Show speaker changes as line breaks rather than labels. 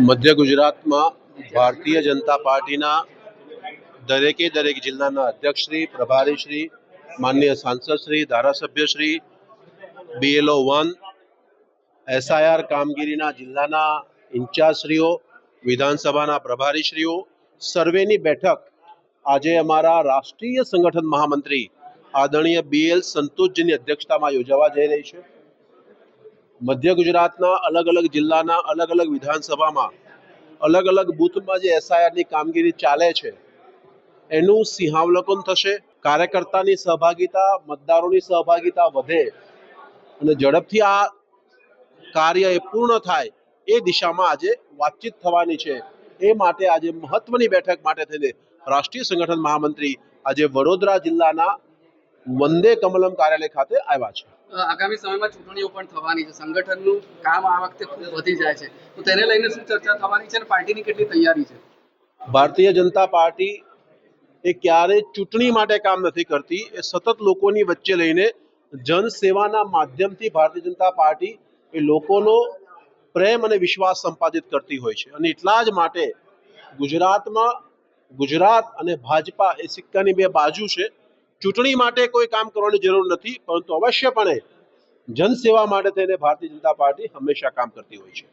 મધ્ય ગુજરાતમાં ભારતીય જનતા પાર્ટીના દરેક જિલ્લાના અધ્યક્ષશ્રી, પ્રભારીશ્રી, માનનીય સાંસદશ્રી, ધારાસભ્યશ્રી, BLO 1, SIR કામગીરીના જિલ્લાના ઇન્ચાર્જશ્રીઓ, વિધાનસભાના પ્રભારીશ્રીઓ સર્વેની બેઠક આજે અમારા રાષ્ટ્રીય સંગઠન મહામંત્રી આદરણીય BL સંતોષજીની અધ્યક્ષતામાં યોજાવા જઈ રહી છે। મધ્ય ગુજરાતના અલગ જિલ્લાના અલગ વિધાનસભામાં અલગ બૂથમાં જે SIR ની કામગીરી ચાલે છે એનું સિંહાવલોકન થશે। કાર્યકર્તાની સહભાગિતા, મતદારોની સહભાગિતા વધે અને ઝડપથી આ કાર્ય એ પૂર્ણ થાય એ દિશામાં આજે વાતચીત થવાની છે। એ માટે આજે મહત્વની બેઠક માટે થઈને રાષ્ટ્રીય સંગઠન મહામંત્રી આજે વડોદરા જિલ્લાના વંદે કમલમ કાર્યાલય ખાતે આવ્યા છે।
આગામી સમયમાં ચૂંટણીઓ પણ થવાની છે, સંગઠનનું કામ આ વખતે ખૂબ વધી જાય છે, તો તેને લઈને શું ચર્ચા થવાની છે અને પાર્ટીની કેટલી તૈયારી છે?
ભારતીય જનતા પાર્ટી એ ક્યારેય ચૂંટણી માટે કામ નથી કરતી, એ સતત લોકોની વચ્ચે લઈને જનસેવાના માધ્યમથી ભારતીય જનતા પાર્ટી એ લોકોનો પ્રેમ અને વિશ્વાસ સંપાદિત કરતી હોય છે અને એટલા જ માટે ગુજરાતમાં ગુજરાત અને ભાજપા એ સિક્કાની બે બાજુ છે। ચૂંટણી માટે કોઈ કામ કરવાની જરૂર નથી, પરંતુ અવશ્યપણે જનસેવા માટે થઈને ભારતીય જનતા પાર્ટી હંમેશા કામ કરતી હોય છે।